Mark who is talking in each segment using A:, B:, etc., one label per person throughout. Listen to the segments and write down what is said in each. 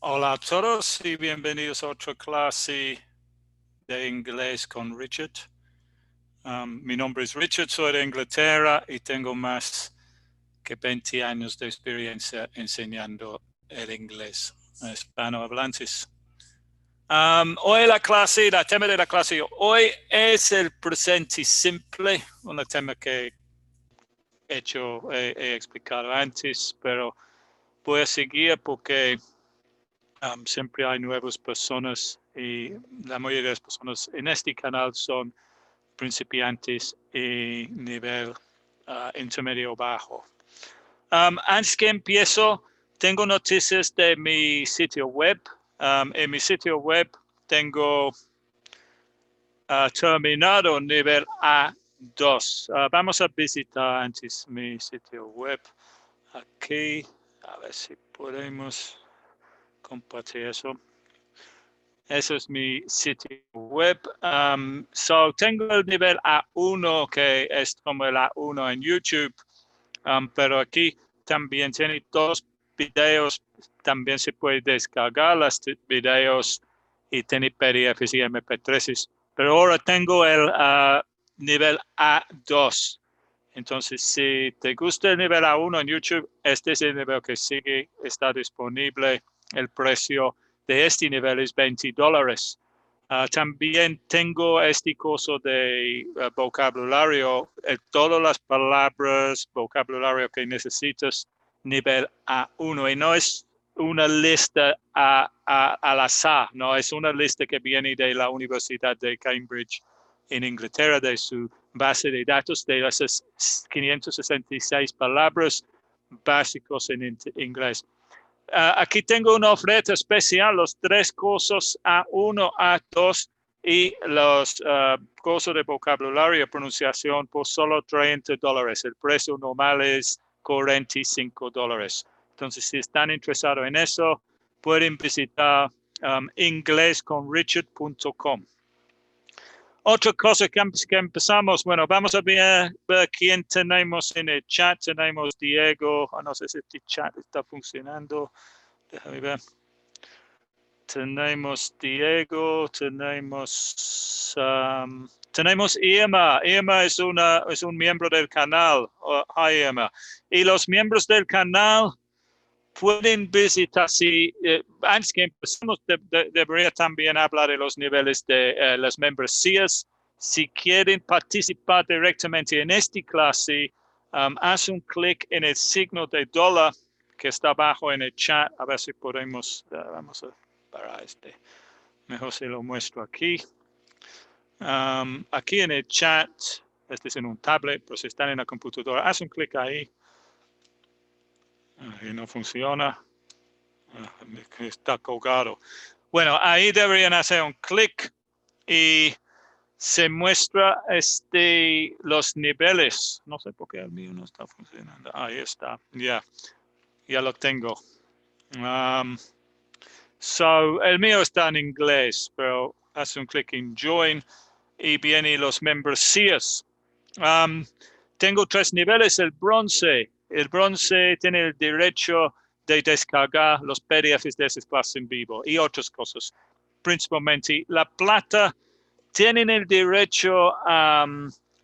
A: Hola a todos y bienvenidos a otra clase de inglés con Richard. Mi nombre es Richard, soy de Inglaterra y tengo más que 20 años de experiencia enseñando el inglés a hispanohablantes. Hoy el tema de la clase hoy es el presente simple, un tema que he explicado antes, pero voy a seguir porque siempre hay nuevas personas y la mayoría de las personas en este canal son principiantes y nivel intermedio bajo. Antes que empiezo, tengo noticias de mi sitio web. En mi sitio web tengo terminado nivel A2. Vamos a visitar antes mi sitio web aquí. A ver si podemos compartir eso. Eso es mi sitio web. Tengo el nivel A1, que es como el A1 en YouTube, pero aquí también tiene dos videos. También se puede descargar los videos y tiene PDFs y MP3s. Pero ahora tengo el nivel A2. Entonces, si te gusta el nivel A1 en YouTube, este es el nivel que sigue, está disponible. El precio de este nivel es $20. También tengo este curso de vocabulario, todas las palabras, vocabulario que necesitas, nivel A1. Y no es una lista al azar, no, es una lista que viene de la Universidad de Cambridge en Inglaterra, de su base de datos de esas 566 palabras básicos en inglés. Aquí tengo una oferta especial, los 3 cursos A1, A2 y los cursos de vocabulario y pronunciación por solo $30. El precio normal es $45. Entonces, si están interesados en eso, pueden visitar inglesconrichard.com. Otra cosa que empezamos, bueno, vamos a ver quién tenemos en el chat. Tenemos Diego, no sé si este chat está funcionando. Déjame ver. Tenemos Diego, tenemos Irma. Irma es un miembro del canal. Hi, Irma. Y los miembros del canal pueden visitar, si antes que empecemos, debería también hablar de los niveles de las membresías. Si quieren participar directamente en esta clase, haz un clic en el signo de dólar que está abajo en el chat. A ver si podemos, vamos a parar este. Mejor se lo muestro aquí. Aquí en el chat, este es en un tablet, pero si están en la computadora, haz un clic ahí. Y no funciona. Está colgado. Bueno, ahí deberían hacer un clic y se muestra los niveles. No sé por qué el mío no está funcionando. Ahí está. Ya lo tengo. El mío está en inglés, pero hace un clic en Join y vienen los membresías. Tengo 3 niveles. El bronce tiene el derecho de descargar los PDFs de esas clases en vivo y otras cosas. Principalmente la plata tienen el derecho a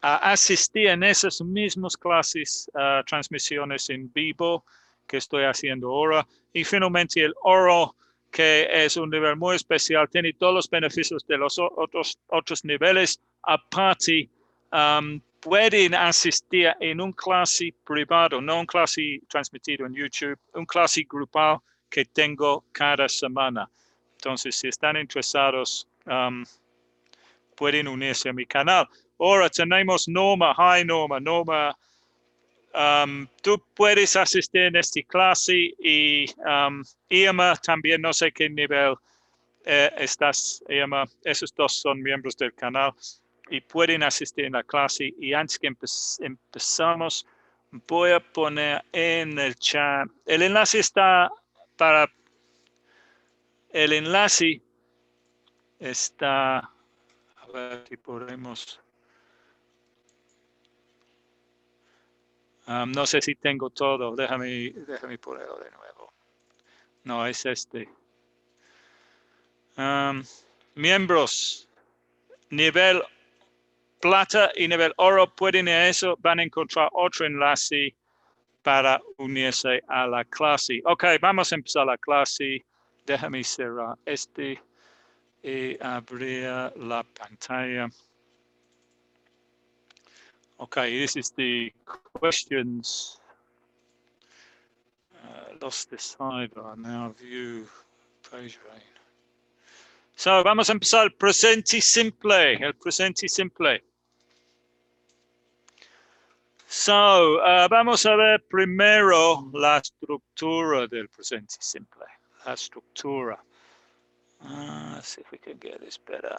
A: asistir en esas mismas clases, transmisiones en vivo que estoy haciendo ahora. Y finalmente el oro, que es un nivel muy especial, tiene todos los beneficios de los otros niveles. Aparte, pueden asistir en un clase privado, no un clase transmitido en YouTube, un clase grupal que tengo cada semana. Entonces, si están interesados, pueden unirse a mi canal. Ahora tenemos Norma. Hi, Norma. Norma, tú puedes asistir en esta clase y Irma también, no sé qué nivel estás, Irma. Esos dos son miembros del canal y pueden asistir en la clase. Y antes que empezamos, voy a poner en el chat. El enlace está para... El enlace está... A ver si podemos... no sé si tengo todo. Déjame ponerlo de nuevo. No, es este. Miembros, nivel plata y nivel oro pueden eso, van a encontrar otro enlace para unirse a la clase. Ok, vamos a empezar la clase. Déjame cerrar este y abrir la pantalla. Okay, this is the questions. Lost this slide, but now view page range. So, vamos a empezar el presente simple, el presente simple. So, vamos a ver primero la estructura del presente simple. La estructura. Let's see if we can get this better.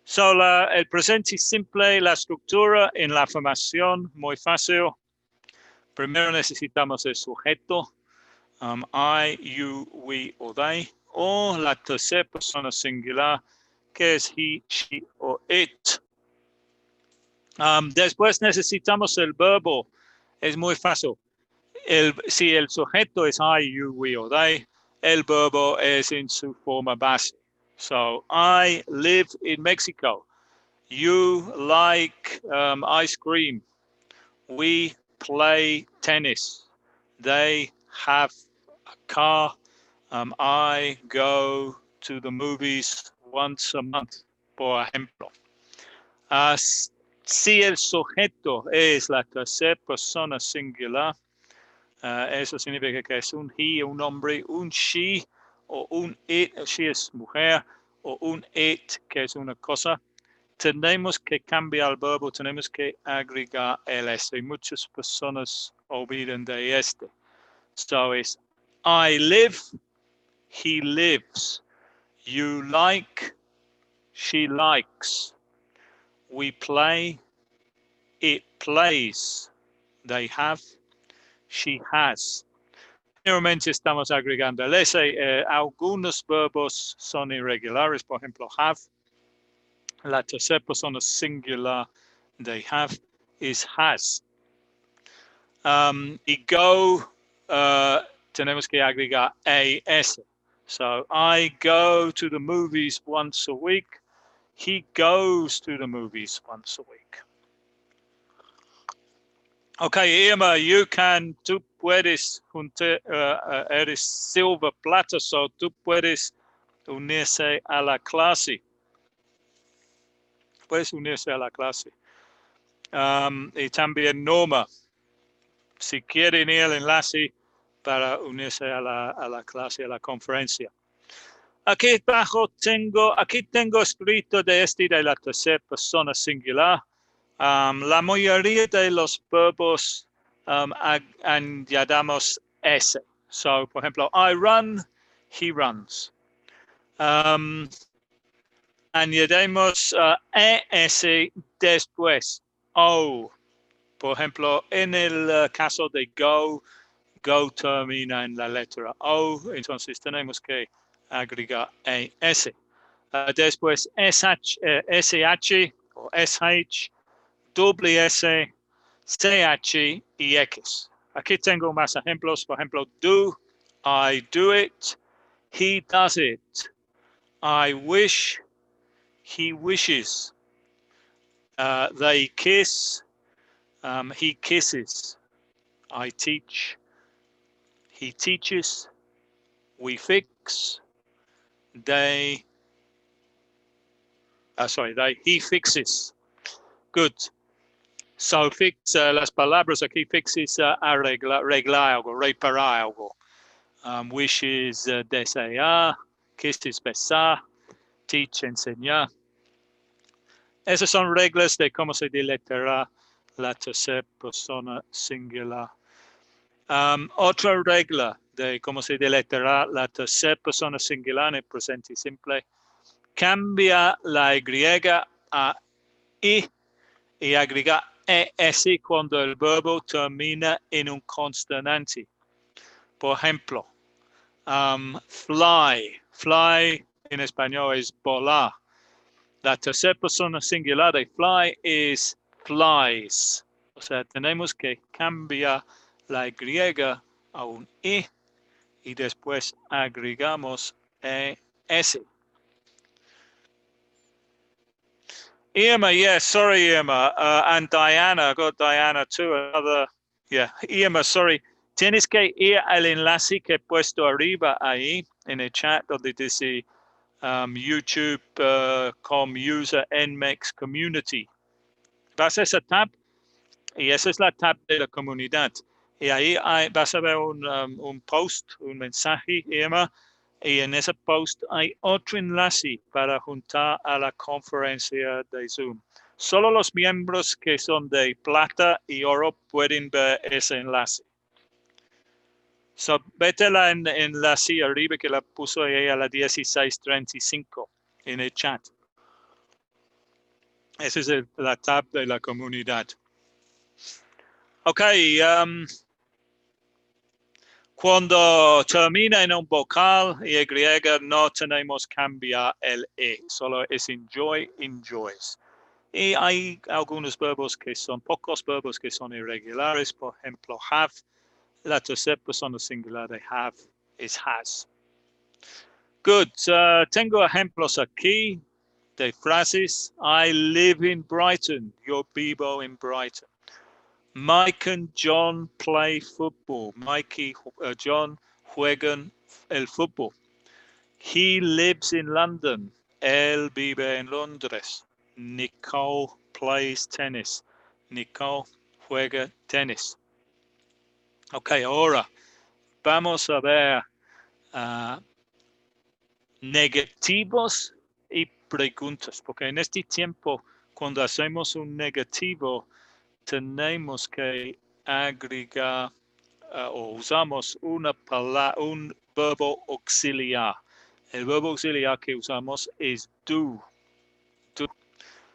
A: So, el presente simple, la estructura en la formación, muy fácil. Primero necesitamos el sujeto. I, you, we o they, o la tercera persona singular, que es he, she o it. Después necesitamos el verbo. Es muy fácil. Si el sujeto es I, you, we o they, el verbo es en su forma base. So, I live in Mexico. You like ice cream. We play tennis. They have a car. I go to the movies once a month, por ejemplo. Si el sujeto es la tercera persona singular, eso significa que es un he, un hombre, un she, o un it, she es mujer, o un it, que es una cosa. Tenemos que cambiar el verbo, tenemos que agregar el s. Muchas personas olvidan de este. So it's I live, he lives. You like, she likes. We play, it plays. They have, she has. Generalmente estamos agregando el s. Algunos verbos son irregulares, por ejemplo, have. La tercera persona singular they have is has. Y go, tenemos que agregar AS. So I go to the movies once a week. He goes to the movies once a week. Okay, Irma, tú puedes eres silver plata, so tú puedes unirse a la clase. Puedes unirse a la clase. Y también Norma, si quieren ir al enlace para unirse a la clase, a la conferencia. Aquí tengo escrito de la tercera persona singular. La mayoría de los verbos añadamos S. So, por ejemplo, I run, he runs. Añadimos ES después. O. Por ejemplo, en el caso de go termina en la letra O, entonces tenemos que agregar ES. Después SH o SH, doble S, CH y X. Aquí tengo más ejemplos. Por ejemplo, do, I do it, he does it, I wish, he wishes, they kiss, he kisses, I teach, he teaches, we fix, he fixes. Good. So fix, las palabras aquí, fixes, arreglar algo, reparar algo. Wishes, desear, kisses, besar, teach, enseñar. Esas son reglas de cómo se deletreará la tercera persona singular. Otra regla de cómo se deletreará la tercera persona singular en el presente simple. Cambia la Y a I y agrega ES cuando el verbo termina en un consonante. Por ejemplo, fly. Fly en español es volar. La tercera persona singular de fly es flies. O sea, tenemos que cambiar la Y a un I y después agregamos S. Irma, yeah, sorry, Irma. And Diana, I got Diana too, another, yeah. Irma, sorry. Tienes que ir al enlace que he puesto arriba ahí en el chat donde dice YouTube.com user NMEX community. Vas a esa tab y esa es la tab de la comunidad. Y ahí vas a ver un post, un mensaje, Irma, y en ese post hay otro enlace para juntar a la conferencia de Zoom. Solo los miembros que son de plata y oro pueden ver ese enlace. So, vete a la enlace arriba que la puso ahí a las 16:35 en el chat. Esa es la tab de la comunidad. Ok, cuando termina en un vocal y no tenemos que cambiar el E, solo es enjoy, enjoys. Y hay algunos verbos que son, pocos verbos que son irregulares, por ejemplo, have, la tercera persona singular de have es has. Good, tengo ejemplos aquí de frases. I live in Brighton, yo vivo en Brighton. Mike and John play football. Mike y John juegan el fútbol. He lives in London. Él vive en Londres. Nicole plays tennis. Nicole juega tenis. Ok, ahora vamos a ver negativos y preguntas, porque en este tiempo, cuando hacemos un negativo, tenemos que agregar o usamos un verbo auxiliar. El verbo auxiliar que usamos es do.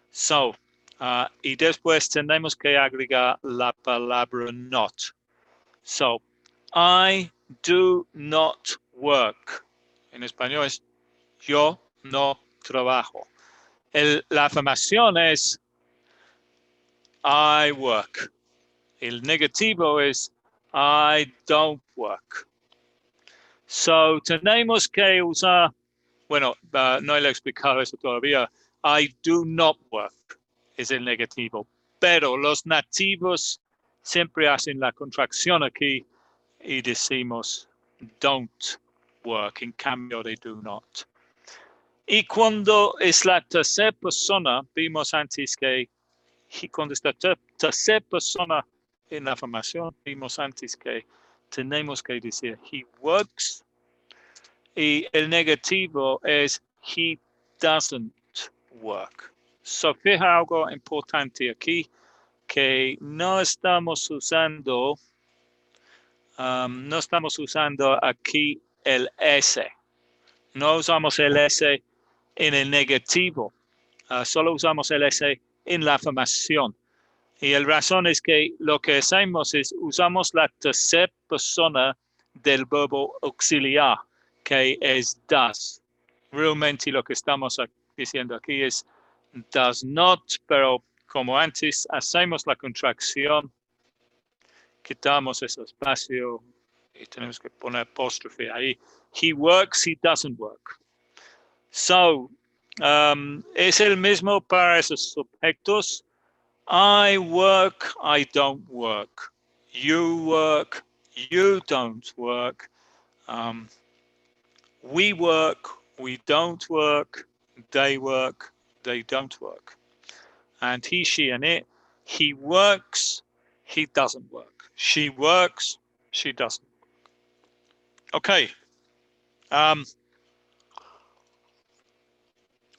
A: So, y después tenemos que agregar la palabra not. So, I do not work. En español es yo no trabajo. La afirmación es I work. El negativo es I don't work. So, tenemos que usar, bueno, no le he explicado eso todavía. I do not work es el negativo, pero los nativos siempre hacen la contracción aquí y decimos don't work en cambio de do not. Y cuando es la tercera persona, vimos antes que cuando está tercera persona en la afirmación, vimos antes que tenemos que decir he works y el negativo es he doesn't work. So, fija algo importante aquí que no estamos usando aquí el S. No usamos el S en el negativo. Solo usamos el S en la afirmación. Y la razón es que lo que hacemos es usamos la tercera persona del verbo auxiliar, que es does. Realmente lo que estamos diciendo aquí es does not, pero como antes hacemos la contracción, quitamos ese espacio y tenemos que poner apóstrofe ahí. He works, he doesn't work. So, es el mismo para esos objetos. I work, I don't work. You work, you don't work. We work, we don't work. They work, they don't work. And he, she, and it. He works, he doesn't work. She works, she doesn't work. Okay.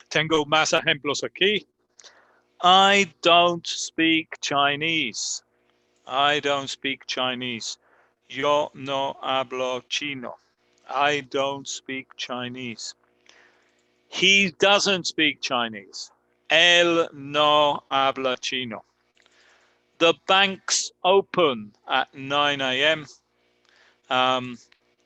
A: Tengo más ejemplos aquí. I don't speak Chinese. I don't speak Chinese. Yo no hablo chino. I don't speak Chinese. He doesn't speak Chinese. Él no habla chino. The bank's open at 9 a.m.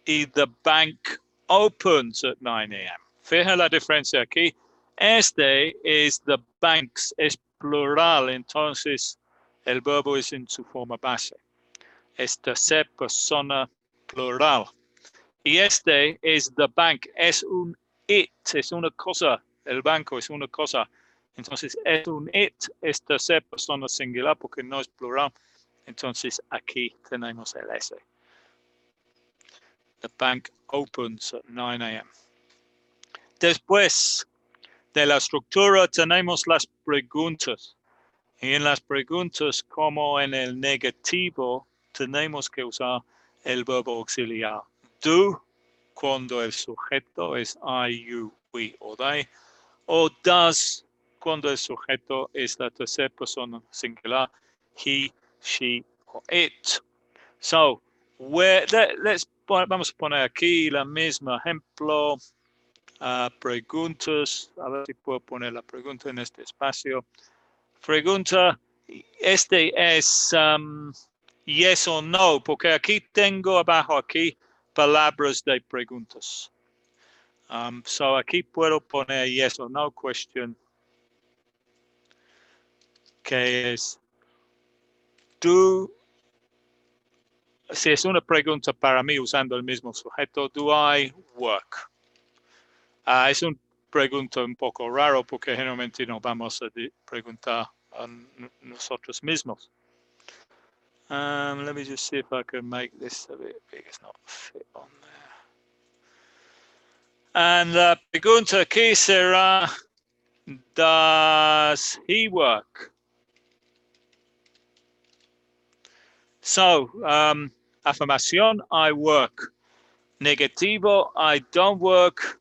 A: Y the bank opens at 9 a.m. Fija la diferencia aquí. Este es the banks, es plural, entonces el verbo es en su forma base. Es tercera persona plural. Y este es the bank, es un it, es una cosa, el banco es una cosa. Entonces es un it, es tercera persona singular porque no es plural. Entonces aquí tenemos el S. The bank opens at 9 a.m. Después de la estructura tenemos las preguntas. Y en las preguntas, como en el negativo, tenemos que usar el verbo auxiliar do cuando el sujeto es I, you, we o they, o does cuando el sujeto es la tercera persona singular, he, she o it. So, vamos a poner aquí la misma ejemplo. Preguntas, a ver si puedo poner la pregunta en este espacio. Pregunta, este es yes o no, porque aquí tengo abajo aquí palabras de preguntas. So aquí puedo poner yes or no question, que es, si es una pregunta para mí usando el mismo sujeto, do I work? Es una pregunta un poco raro porque generalmente no vamos a preguntar a nosotros mismos. Let me just see if I can make this a bit big. It's not fit on there. And la pregunta aquí será, does he work? So, afirmación, I work. Negativo, I don't work.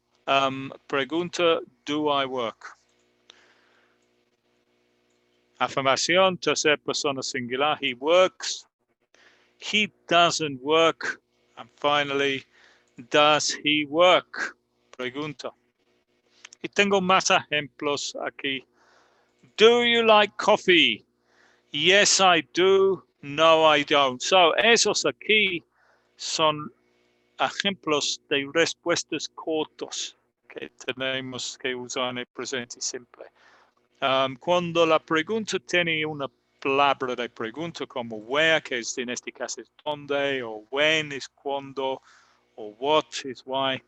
A: Pregunta, do I work? Afirmación, tercera persona singular, he works. He doesn't work. And finally, does he work? Pregunta. Y tengo más ejemplos aquí. Do you like coffee? Yes, I do. No, I don't. So, esos aquí son ejemplos de respuestas cortos que tenemos que usar en el presente simple. Cuando la pregunta tiene una palabra de pregunta como where, que es en este caso es dónde, o when es cuando, o what es why,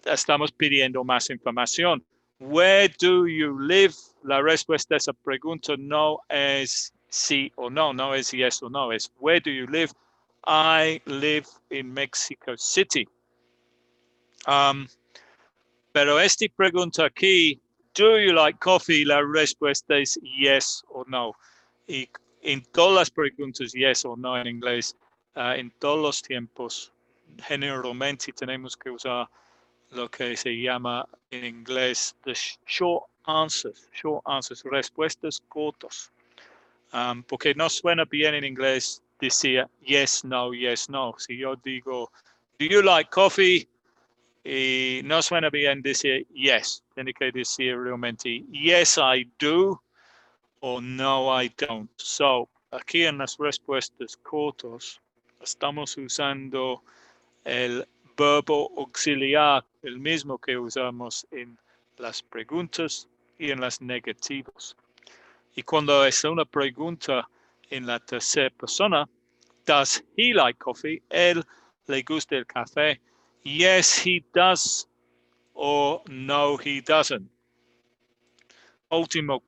A: estamos pidiendo más información. Where do you live? La respuesta a esa pregunta no es sí o no, no es yes o no, es where do you live? I live in Mexico City. Pero esta pregunta aquí, do you like coffee? La respuesta es yes o no. Y en todas las preguntas yes o no en inglés, en todos los tiempos, generalmente tenemos que usar lo que se llama en inglés the short answers, respuestas cortas. Porque no suena bien en inglés decir yes, no, yes, no. Si yo digo, do you like coffee? Y no suena bien decir yes. Tiene que decir realmente yes, I do o no, I don't. So, aquí en las respuestas cortas estamos usando el verbo auxiliar, el mismo que usamos en las preguntas y en las negativas. Y cuando es una pregunta en la tercera persona, does he like coffee? Él le gusta el café. Yes, he does. Or no, he doesn't. Última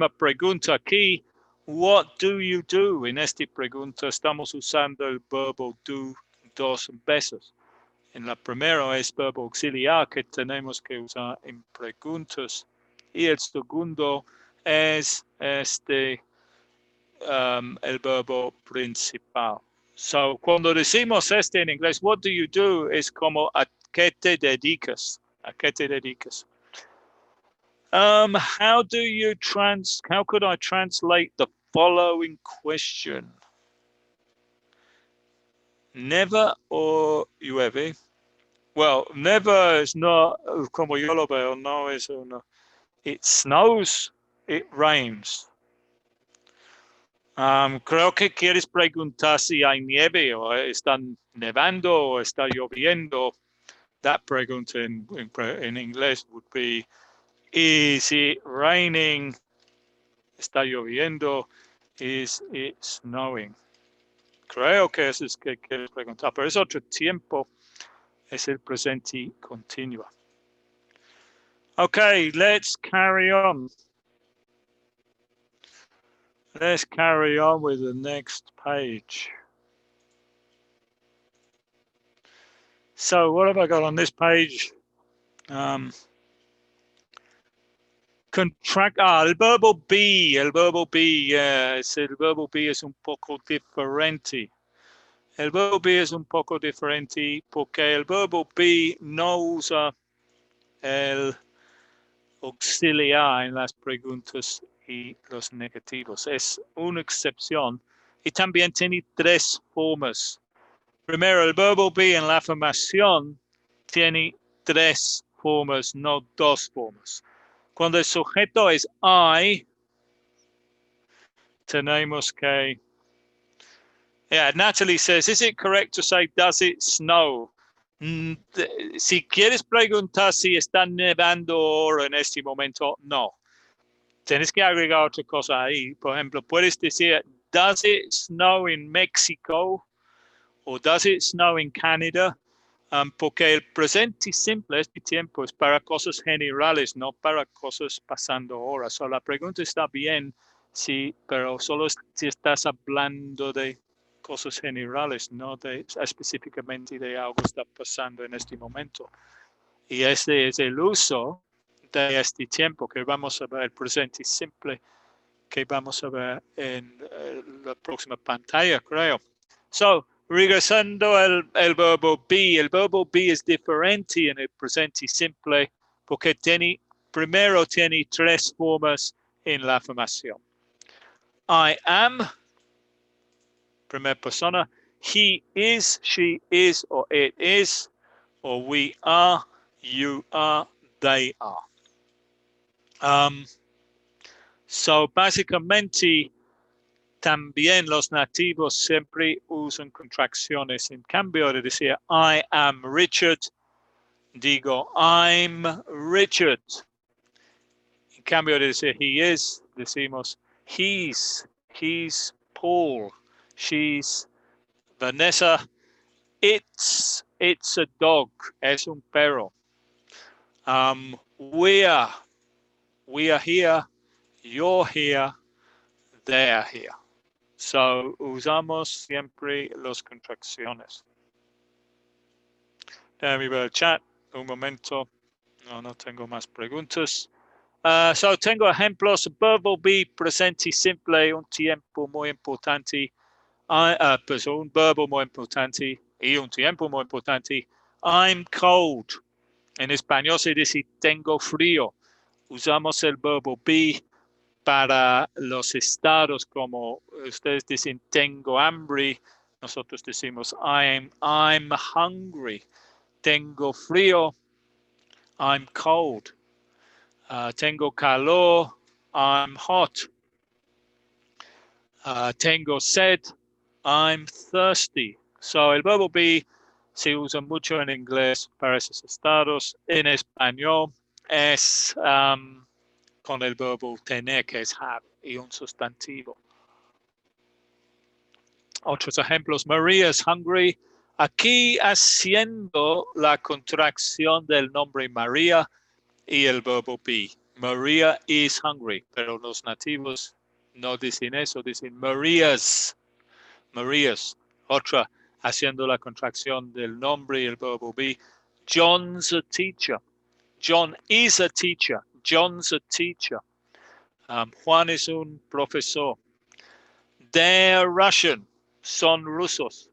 A: pregunta aquí. What do you do? En esta pregunta estamos usando el verbo do dos veces. En la primera es verbo auxiliar que tenemos que usar en preguntas. Y el segundo es el verbo principal. So, cuando decimos este en inglés, what do you do? Es como a qué te dedicas. ¿A qué te dedicas? How could I translate the following question? Never or llueve? Well, never is not como yo lo veo, no es una. It snows, it rains. Creo que quieres preguntar si hay nieve o está nevando o está lloviendo. That pregunta in English would be, is it raining? ¿Está lloviendo? Is it snowing? Creo que eso es que quieres preguntar, pero es otro tiempo. es el presente continuo. Okay, let's carry on. Let's carry on with the next page. So what have I got on this page? El verbo be, el verbo be, el verbo be es un poco diferente. El verbo be es un poco diferente porque el verbo be no usa el auxiliar en las preguntas y los negativos. Es una excepción y también tiene tres formas. Primero, el verbo be en la afirmación tiene tres formas, no dos formas. Cuando el sujeto es I, tenemos que... Yeah, Natalie says, is it correct to say, does it snow? Si quieres preguntar si está nevando ahora en este momento, no. Tienes que agregar otra cosa ahí. Por ejemplo, puedes decir, does it snow in Mexico? O does it snow in Canada? Porque el presente simple, este tiempo, es para cosas generales, no para cosas pasando ahora. So, la pregunta está bien, sí, pero solo si estás hablando de cosas generales, no de específicamente de algo que está pasando en este momento. Y este es el uso de este tiempo que vamos a ver, el presente simple, que vamos a ver en la próxima pantalla, creo. So, regresando al verbo be es diferente en el presente simple porque primero tiene tres formas en la afirmación. I am, primera persona. He is, she is, or it is, or we are, you are, they are. So, básicamente, también los nativos siempre usan contracciones. En cambio de decir I am Richard, digo I'm Richard. En cambio de decir he is, decimos he's Paul, she's Vanessa, it's a dog, es un perro. We are here, you're here, they're here. So, usamos siempre las contracciones. Déjame ver el chat. Un momento. No tengo más preguntas. So, tengo ejemplos. Verbo be, presente simple, un tiempo muy importante. Pues un verbo muy importante y un tiempo muy importante. I'm cold. En español se dice tengo frío. Usamos el verbo be para los estados, como ustedes dicen tengo hambre, nosotros decimos I'm hungry. Tengo frío, I'm cold. Tengo calor, I'm hot. Tengo sed, I'm thirsty. So el verbo be se usa mucho en inglés para esos estados. En español es con el verbo tener, que es have, y un sustantivo. Otros ejemplos, Maria is hungry. Aquí haciendo la contracción del nombre María y el verbo be. Maria is hungry, pero los nativos no dicen eso, dicen Maria's. Otra, haciendo la contracción del nombre y el verbo be. John's a teacher. John is a teacher. John's a teacher. Juan es un profesor. They're Russian. Son rusos.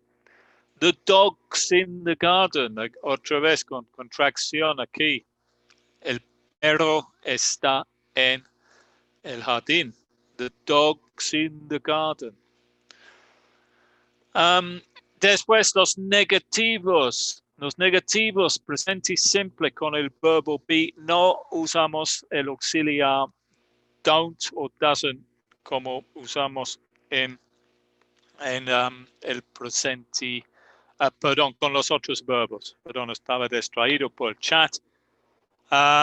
A: The dog's in the garden. Otra vez con contracción aquí. El perro está en el jardín. The dog's in the garden. Después los negativos. Los negativos, presente simple con el verbo be. No usamos el auxiliar don't o doesn't como usamos en el presente, perdón, con los otros verbos. Perdón, estaba distraído por el chat.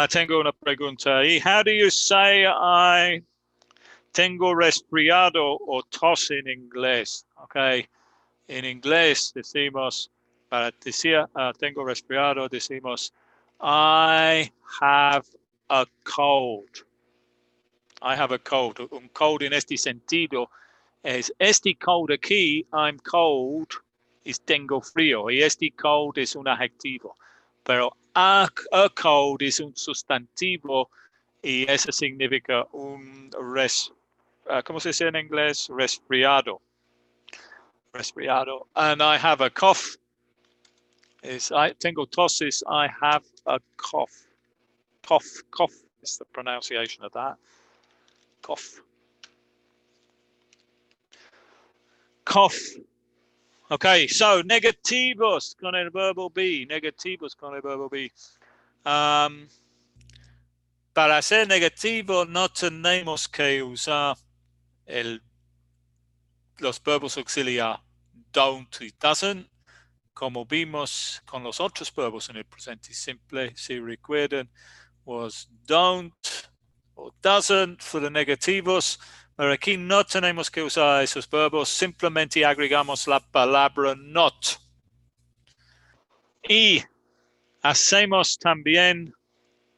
A: Tengo una pregunta ahí. How do you say I tengo resfriado o tos en inglés? Okay. En inglés decimos para decir tengo resfriado, decimos I have a cold. I have a cold. Un cold en este sentido es este cold aquí, I'm cold, es tengo frío. Y este cold es un adjetivo. Pero a cold es un sustantivo y eso significa un ¿cómo se dice en inglés? Resfriado. Resfriado. And I have a cough. Tengo toses, I have a cough. Cough is the pronunciation of that. Cough. Cough. Okay, so negativos con el verbo be. Negativos con el verbo be. Para ser negativo no tenemos que usar los verbos auxiliar don't y doesn't, como vimos con los otros verbos en el presente simple. Si recuerdan, was don't o doesn't for the negativos. Pero aquí no tenemos que usar esos verbos, simplemente agregamos la palabra not. Y hacemos también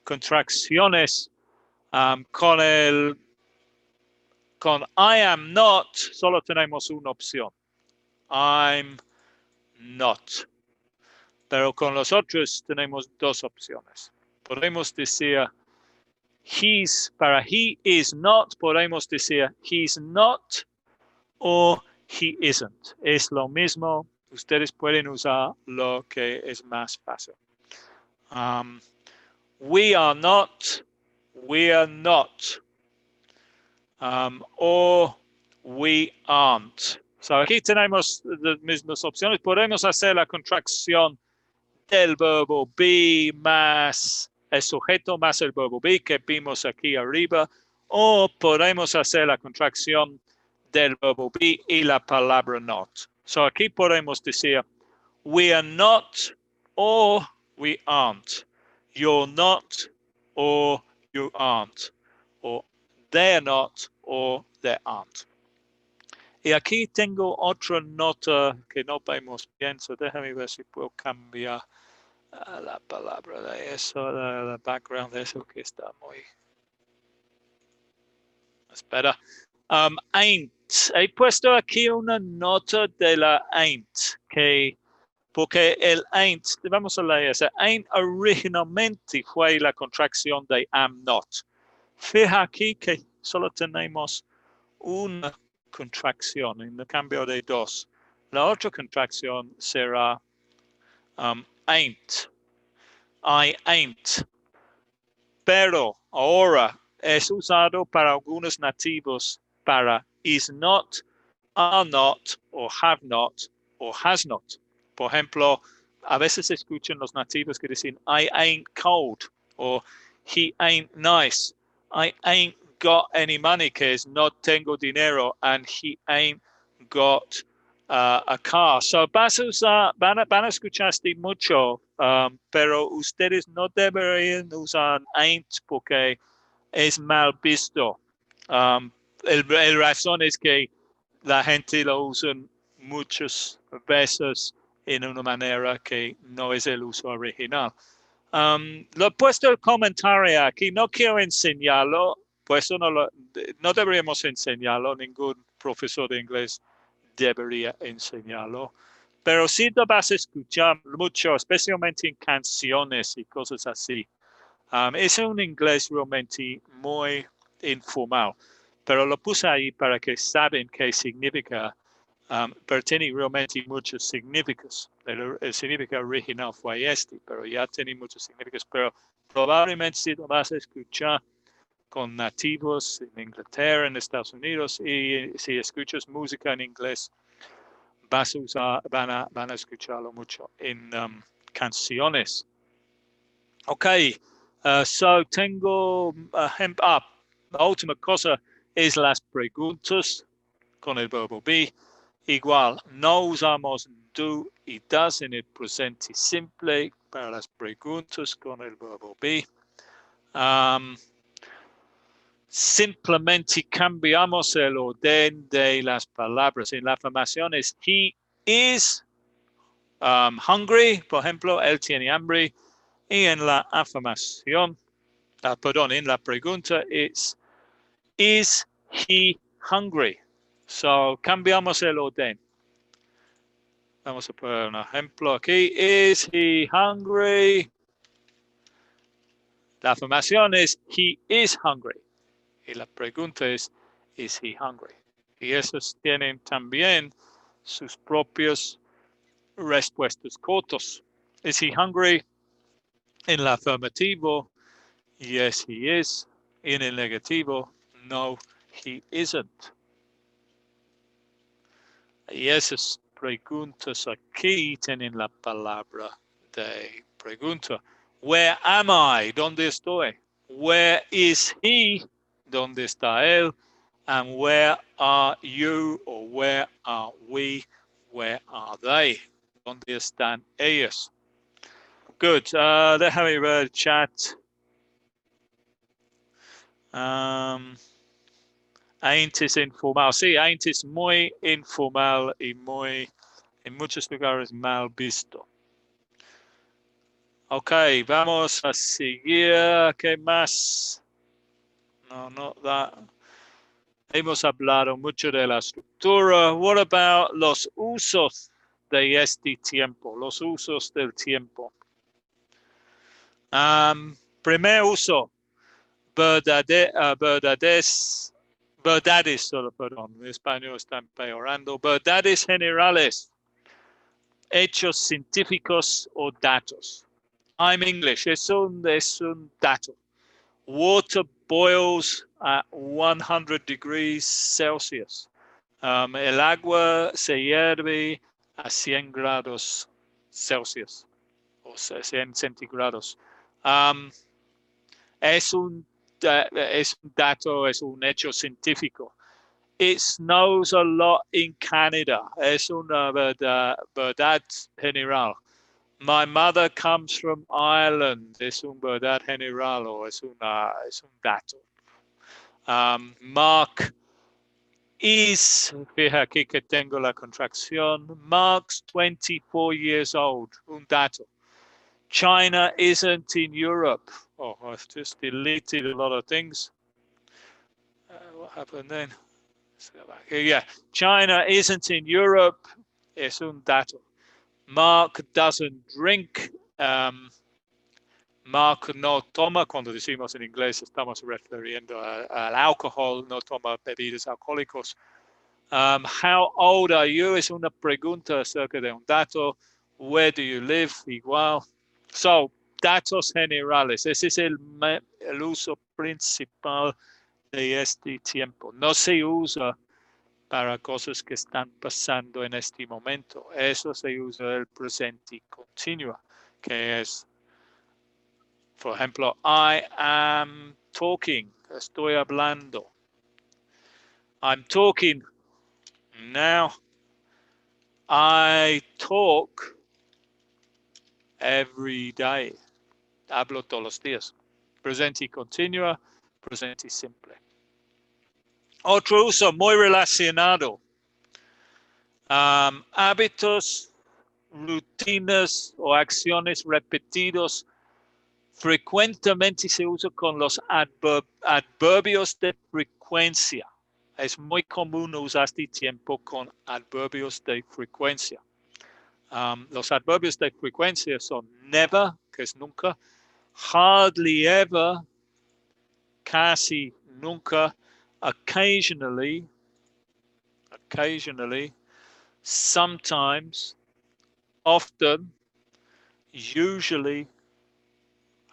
A: contracciones con I am not, solo tenemos una opción. I'm not. Pero con los otros tenemos dos opciones. Podemos decir para he is not, podemos decir he's not o he isn't. Es lo mismo. Ustedes pueden usar lo que es más fácil. We are not. O we aren't. So aquí tenemos las mismas opciones. Podemos hacer la contracción del verbo be más el sujeto más el verbo be que vimos aquí arriba, o podemos hacer la contracción del verbo be y la palabra not. So aquí podemos decir we are not or we aren't. You're not or you aren't. Or they're not or they aren't. Y aquí tengo otra nota que no vemos bien, so déjame ver si puedo cambiar la palabra de eso, la background de eso que está muy... Espera. Ain't. He puesto aquí una nota de la ain't, porque el ain't, vamos a leer ese, ain't originalmente fue la contracción de am not. Fija aquí que solo tenemos una contracción en el cambio de dos. La otra contracción será ain't. I ain't. Pero ahora es usado para algunos nativos para is not, are not, o have not, o has not. Por ejemplo, a veces escuchan los nativos que dicen I ain't cold, o he ain't nice. I ain't got any money, que es no tengo dinero, and he ain't got a car. So van a escuchar mucho, pero ustedes no deberían usar ain't porque es mal visto. El razón es que la gente lo usa muchas veces en una manera que no es el uso original. Lo he puesto el comentario aquí, no quiero enseñarlo, pues no deberíamos enseñarlo, ningún profesor de inglés debería enseñarlo, pero sí lo vas a escuchar mucho, especialmente en canciones y cosas así. Es un inglés realmente muy informal, pero lo puse ahí para que saben qué significa, pero tiene realmente muchos significados. El significado original fue este, pero ya tiene muchos significados, pero probablemente sí lo vas a escuchar con nativos en Inglaterra, en Estados Unidos, y si escuchas música en inglés, van a escucharlo mucho en canciones. Ok, so tengo la última cosa es las preguntas con el verbo be. Igual, no usamos do y does en el presente simple para las preguntas con el verbo be. Simplemente cambiamos el orden de las palabras. En la afirmación es he is Hungry, por ejemplo, él tiene hambre. Y en la afirmación, perdón, en la pregunta is he hungry? So, cambiamos el orden. Vamos a poner un ejemplo aquí. Is he hungry? La afirmación es he is hungry. Y la pregunta es is he hungry? Y esos tienen también sus propios respuestas cortos. Is he hungry? En la afirmativo, yes, he is. En el negativo, no, he isn't. Y esas preguntas aquí tienen la palabra de pregunta. Where am I? ¿Dónde estoy? Where is he? ¿Dónde está él? And where are you? Or where are we? Where are they? ¿Dónde están ellos? Good. Déjame ver el chat. Ain't es informal. Sí, ain't es muy informal y muy, en muchos lugares, mal visto. Ok, vamos a seguir. ¿Qué más? No, hemos hablado mucho de la estructura. What about los usos de este tiempo? Los usos del tiempo. Primer uso, verdades, solo, perdón, mi español está empeorando. Verdades generales, hechos científicos o datos. I'm English, es un dato. Water boils at 100 degrees Celsius. El agua se hierve a 100 grados Celsius o 100 centígrados. Es un dato, es un hecho científico. It snows a lot in Canada. Es una verdad general. My mother comes from Ireland. Es un verdad general o es un dato. Mark is, fíjate aquí que tengo la contracción. Mark's 24 years old. Un dato. China isn't in Europe. Oh, I've just deleted a lot of things. What happened then? Let's go back. Yeah, China isn't in Europe. Es un dato. Mark doesn't drink. Mark no toma, cuando decimos en inglés estamos refiriendo al alcohol, no toma bebidas alcohólicas. How old are you? Es una pregunta acerca de un dato. Where do you live? Igual. So, datos generales. Ese es el uso principal de este tiempo. No se usa para cosas que están pasando en este momento. Eso se usa el presente continuo, que es, por ejemplo, I am talking. Estoy hablando. I'm talking now. I talk every day. Hablo todos los días. Presente continua, presente simple. Otro uso muy relacionado. Hábitos, rutinas o acciones repetidos frecuentemente se usa con los adverbios de frecuencia. Es muy común usar este tiempo con adverbios de frecuencia. Los adverbios de frecuencia son never, que es nunca, hardly ever, casi nunca, occasionally, sometimes, often, usually,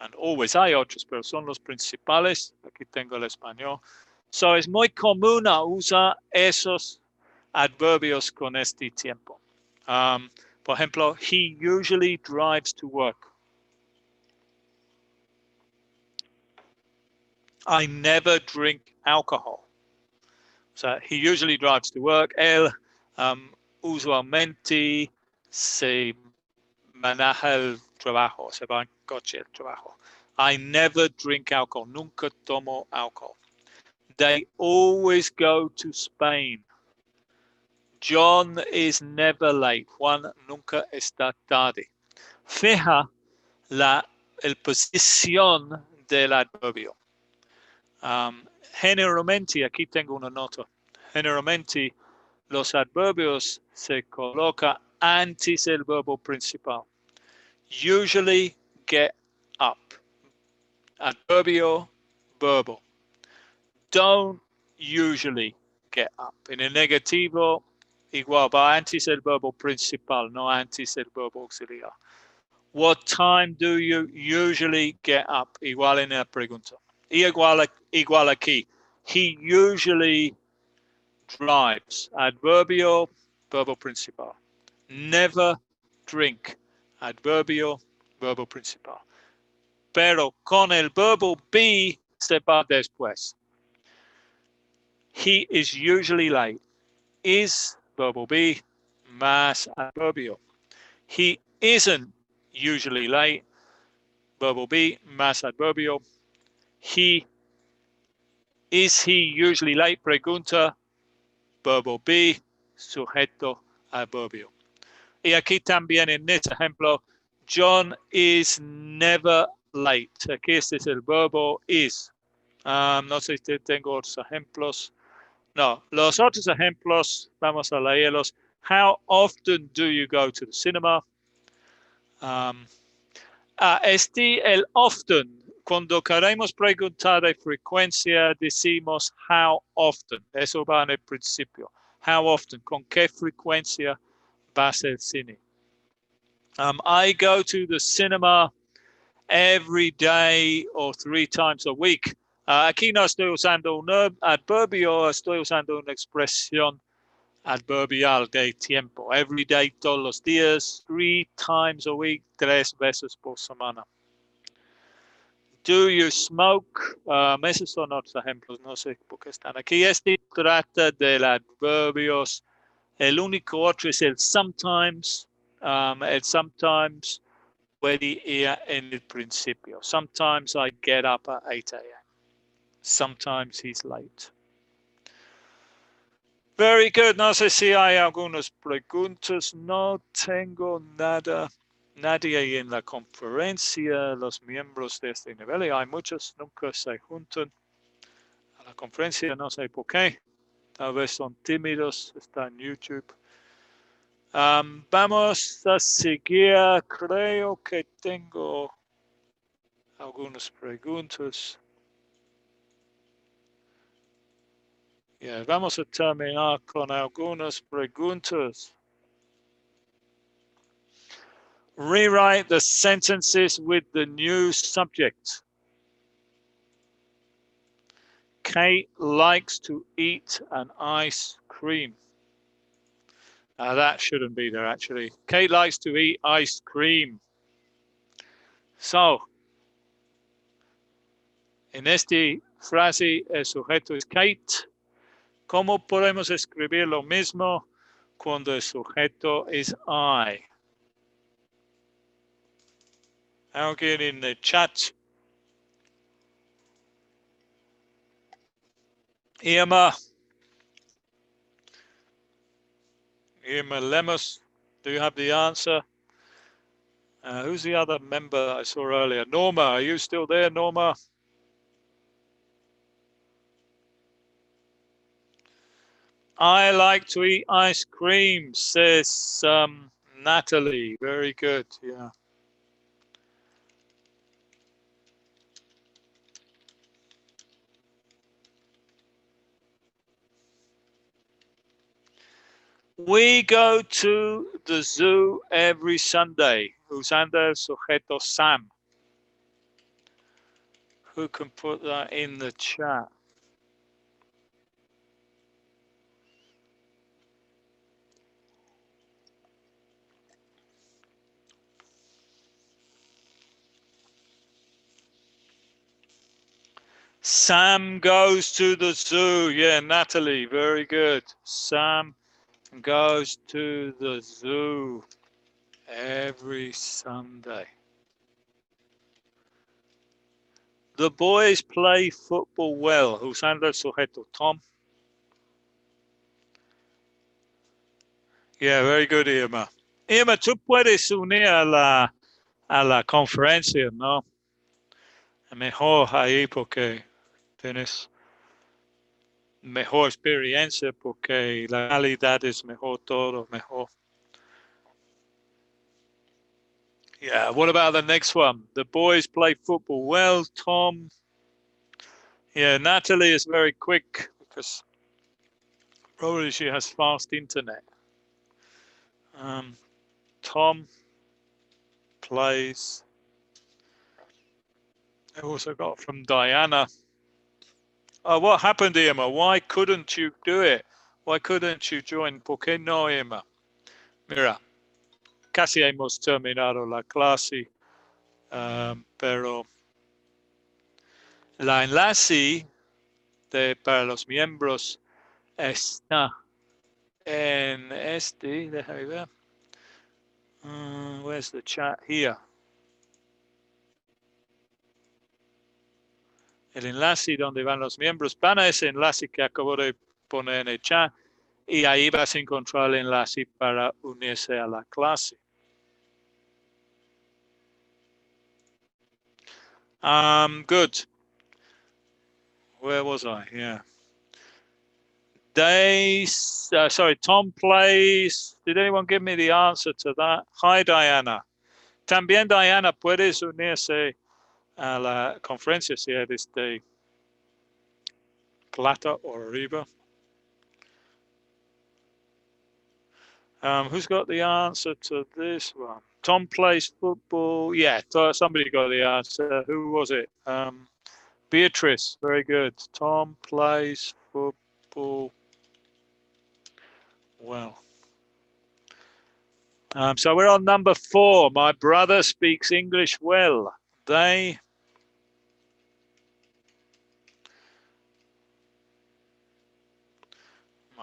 A: and always. Hay otros, pero son los principales. Aquí tengo el español. So, es muy común usar esos adverbios con este tiempo. Por ejemplo, he usually drives to work. I never drink alcohol. So, he usually drives to work. Él usualmente se maneja el trabajo, se va en coche al trabajo. I never drink alcohol. Nunca tomo alcohol. They always go to Spain. John is never late. Juan nunca está tarde. Fija el posición del adverbio. Generalmente, aquí tengo una nota. Generalmente, los adverbios se colocan antes del verbo principal. Usually, get up. Adverbio, verbo. Don't usually get up. En el negativo, igual, va antes del verbo principal, no antes del verbo auxiliar. What time do you usually get up? Igual en la pregunta. Y igual aquí. He usually drives. Adverbio, verbo principal. Never drink. Adverbio, verbo principal. Pero con el verbo be se va después. He is usually late. Is, verbo be, más adverbio. He isn't usually late. Verbo be, más adverbio. Is he usually late? Pregunta. Verbo be, sujeto, adverbio. Y aquí también en este ejemplo, John is never late. Aquí este es el verbo is. No sé si tengo otros ejemplos. No, los otros ejemplos, vamos a leerlos. How often do you go to the cinema? El often. Cuando queremos preguntar de frecuencia, decimos how often. Eso va en el principio. How often, con qué frecuencia vas al cine. I go to the cinema every day or 3 times a week. Aquí no estoy usando un adverbio, estoy usando una expresión adverbial de tiempo. Every day, todos los días, 3 times a week, 3 veces por semana. Do you smoke? Esos son otros ejemplos, no sé por qué están aquí. Este trata de adverbios. El único otro es el sometimes. El sometimes puede ir en el principio. Sometimes I get up at 8 a.m. Sometimes he's late. Very good. No sé si hay algunas preguntas. No tengo nada. Nadie en la conferencia, los miembros de este nivel, y hay muchos, nunca se juntan a la conferencia, no sé por qué. Tal vez son tímidos, está en YouTube. Vamos a seguir. Creo que tengo algunas preguntas. Vamos a terminar con algunas preguntas. Rewrite the sentences with the new subject. Kate likes to eat an ice cream. That shouldn't be there, actually. Kate likes to eat ice cream. So, en esta frase, el sujeto es Kate. ¿Cómo podemos escribir lo mismo cuando el sujeto es I? Alguien en el chat. Irma Lemos, do you have the answer? Who's the other member I saw earlier? Norma, are you still there, Norma? I like to eat ice cream, says Natalie. Very good, yeah. We go to the zoo every Sunday. Usando el sujeto Sam. Who can put that in the chat? Sam goes to the zoo. Yeah, Natalie, very good. Sam goes to the zoo every Sunday. The boys play football well. Usando el sujeto Tom. Yeah, very good, Irma. Irma, tú puedes unir a la conferencia, ¿no? Mejor ahí porque tienes mejor experiencia, porque la calidad es mejor, todo mejor. Yeah, what about the next one? The boys play football well, Tom. Yeah, Natalie is very quick because probably she has fast internet. Tom plays. I also got from Diana. Oh, what happened, Irma? Why couldn't you do it? Why couldn't you join? ¿Por qué no, Irma? Mira, casi hemos terminado la clase, pero la enlace para los miembros está en este, déjame ver. Where's the chat? Here. El enlace donde van los miembros, van a ese enlace que acabo de poner en el chat y ahí vas a encontrar el enlace para unirse a la clase. Good. Where was I? Yeah. Sorry, Tom plays. Did anyone give me the answer to that? Hi, Diana. También, Diana, puedes unirse a la conferencia si eres de plata o arriba. Who's got the answer to this one? Tom plays football. Yeah, somebody got the answer. Who was it? Beatrice. Very good. Tom plays football well. So we're on number 4. My brother speaks English well. My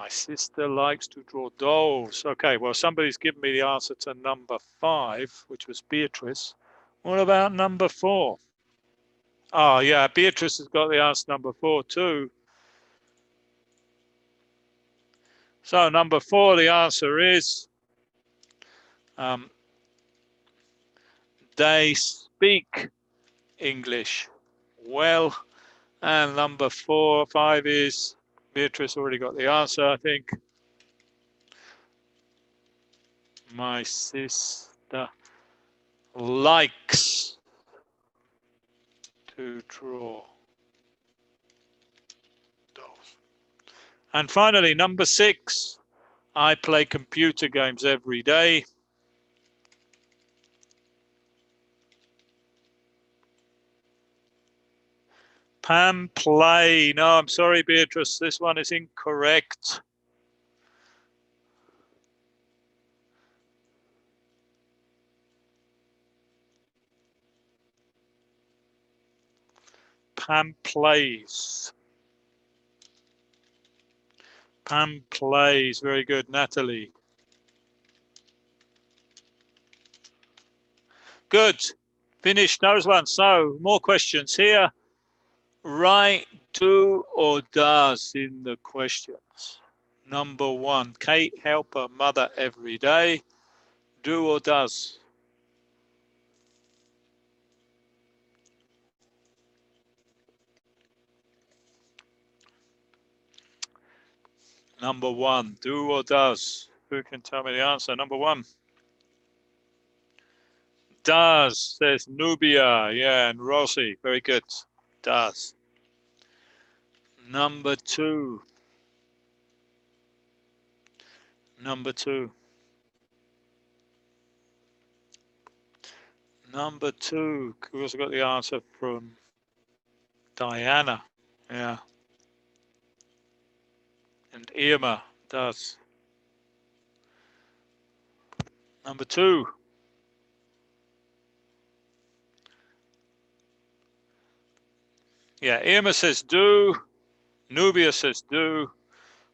A: sister likes to draw dolls. Okay, well, somebody's given me the answer to number 5, which was Beatrice. What about number 4? Oh, yeah, Beatrice has got the answer number 4 too. So number 4, the answer is they speak English well. And number 5 is, Beatrice already got the answer, I think. My sister likes to draw dolls. And finally, number 6, I play computer games every day. Pam play. No, I'm sorry, Beatrice. This one is incorrect. Pam plays. Pam plays. Very good, Natalie. Good. Finished those ones. So, more questions here. Write do or does in the questions. Number 1, Kate help her mother every day. Do or does? Number 1, do or does? Who can tell me the answer? Number 1. Does, says Nubia. Yeah, and Rosie. Very good. Does. Number 2. Number 2. Number 2. We also got the answer from Diana. Yeah. And Irma does. Number 2. Yeah, Irma says do. Nubia says do.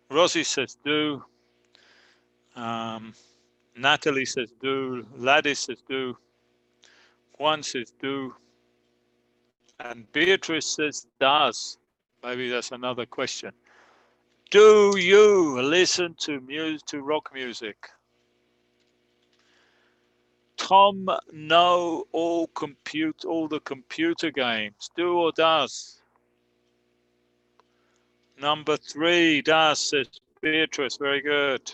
A: Rosie says do. Natalie says do. Ladis says do. Juan says do. And Beatrice says does. Maybe that's another question. Do you listen to rock music? Tom know all the computer games? Do or does? Number 3, does, says Beatrice. Very good.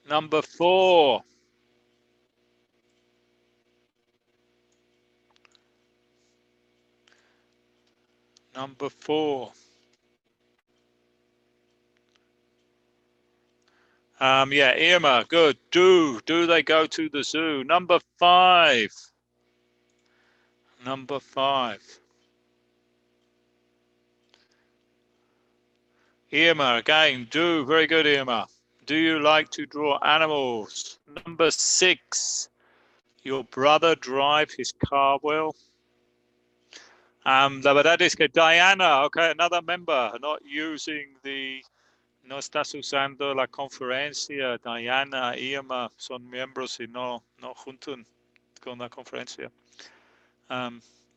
A: Number 4. Number 4. Yeah, Irma, good. Do they go to the zoo? Number 5. Number 5. Irma, again, do. Very good, Irma. Do you like to draw animals? Number 6. Your brother drive his car well? La verdad es que Diana, okay, another member, not using the, no estás usando la conferencia. Diana, Irma son miembros y no juntan con la conferencia.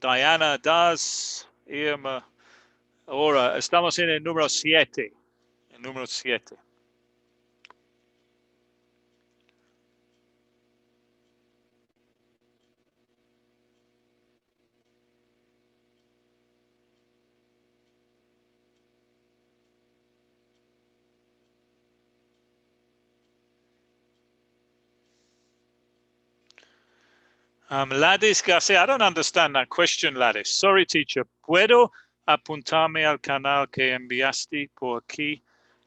A: Diana does, Irma. Ahora, estamos en el número 7. El número 7. Ladis Garcia, I don't understand that question, Ladis. Sorry, teacher. ¿Puedo apuntarme al canal que enviaste por aquí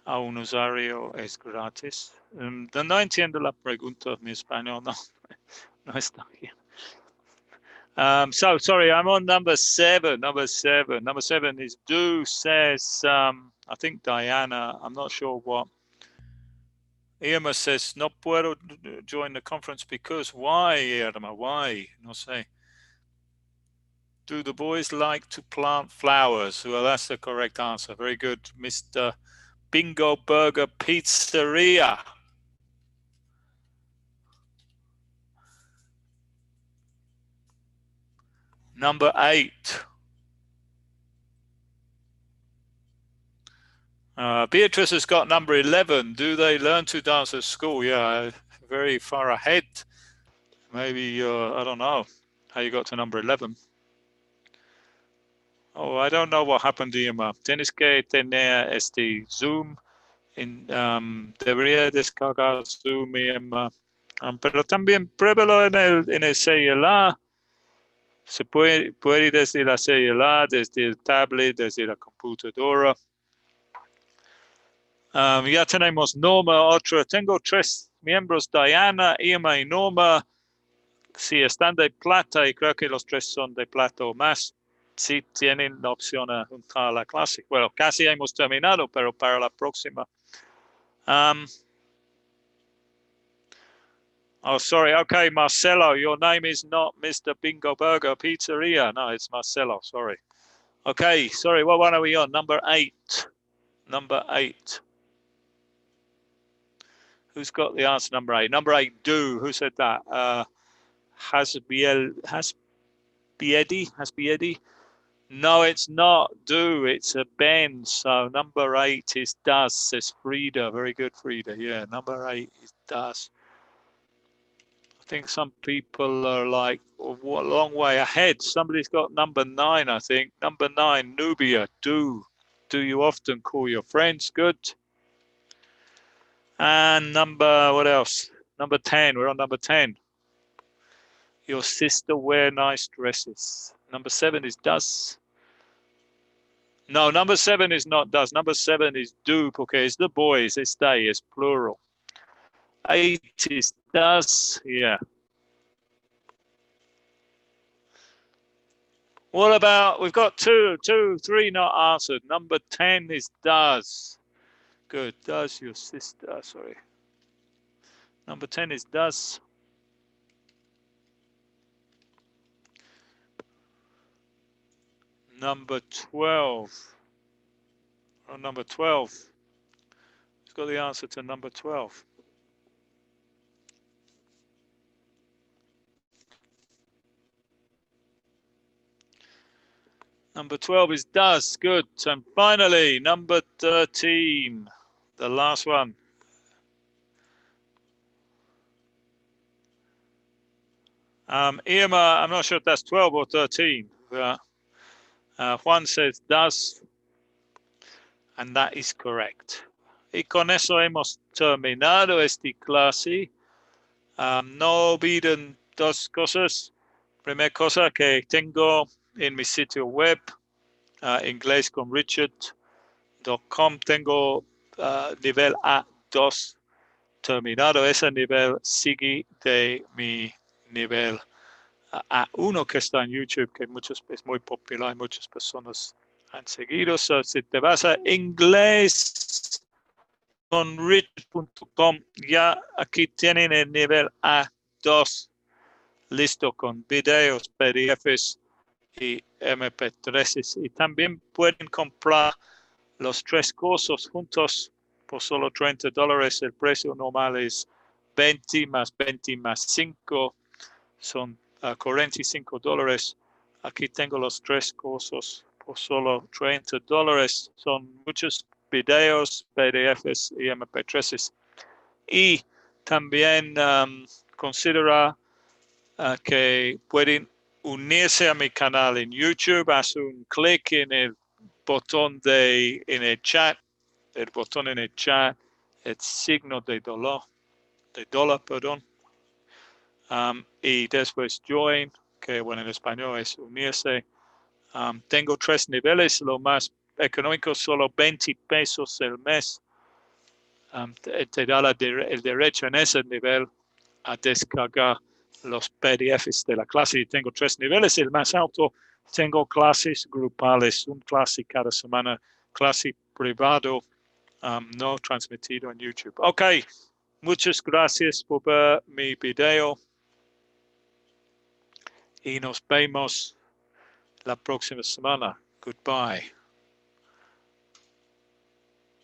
A: a un usuario? Es gratis. No entiendo la pregunta. Mi español no está bien. So sorry, I'm on number 7. Number 7. Number 7 is do, says, I think Diana, I'm not sure what. Irma says, no puedo join the conference because why, Irma? Why? No sé. Do the boys like to plant flowers? Well, that's the correct answer. Very good, Mr. Bingo Burger Pizzeria. Number 8. Beatrice has got number 11. Do they learn to dance at school? Yeah, very far ahead. Maybe, I don't know how you got to number 11. Oh, I don't know what happened to you, ma. Tienes que tener este Zoom. Debería descargar Zoom, pero también pruébalo en el celular. Se puede desde la celular, desde el tablet, desde la computadora. Ya tenemos Norma, otra. Tengo 3 miembros, Diana, Irma y Norma. Si están de plata, y creo que los 3 son de plata o más, sí tienen la opción a juntar a la clase. Bueno, casi hemos terminado, pero para la próxima. Oh, sorry. Okay, Marcelo, your name is not Mr. Bingo Burger Pizzeria. No, it's Marcelo. Sorry. Okay, sorry. What one are we on? Number 8. Number 8. Who's got the answer? Number 8. Number 8. Do. Who said that? Hasbiedi. No, it's not. Do. It's a Ben. So number 8 is does. Says Frida. Very good, Frida. Yeah, number 8 is does. I think some people are like a long way ahead. Somebody's got number 9, I think. Number 9, Nubia, do. Do you often call your friends? Good. And what else? Number 10, we're on number 10. Your sister wear nice dresses. Number 7 is does. No, number 7 is not does. Number 7 is do, porque it's the boys, it's they, it's plural. 8 is does, yeah. What about, we've got 2, 3 not answered. Number 10 is does. Good, does your sister, sorry. Number 10 is does. Number 12. Oh, number 12. Who's got the answer to number 12? Number 12 is does. Good. And finally, number 13, the last one. Irma, I'm not sure if that's 12 or 13. Juan says does, and that is correct. Y con eso hemos terminado esta clase. No olviden dos cosas. Primera cosa que tengo en mi sitio web, inglesconrichard.com, tengo nivel A2 terminado. Ese nivel sigue de mi nivel A1 que está en YouTube, que es muy popular, muchas personas han seguido. So, si te vas a inglesconrichard.com, ya aquí tienen el nivel A2 listo con videos, PDFs y MP3s. Y también pueden comprar los 3 cursos juntos por solo $30. El precio normal es 20 más 20 más 5, son $45. Aquí tengo los 3 cursos por solo $30. Son muchos videos, PDFs y MP3s. Y también considera que pueden unirse a mi canal en YouTube. Haz un clic en el botón en el chat, el signo de dólar, perdón. Y después join, que bueno, en español es unirse. Tengo 3 niveles, lo más económico, solo 20 pesos el mes. Te da el derecho en ese nivel a descargar los PDFs de la clase. Y tengo 3 niveles. El más alto, tengo clases grupales, un clase cada semana, clase privado, no transmitido en YouTube. Ok, muchas gracias por ver mi video y nos vemos la próxima semana. Goodbye.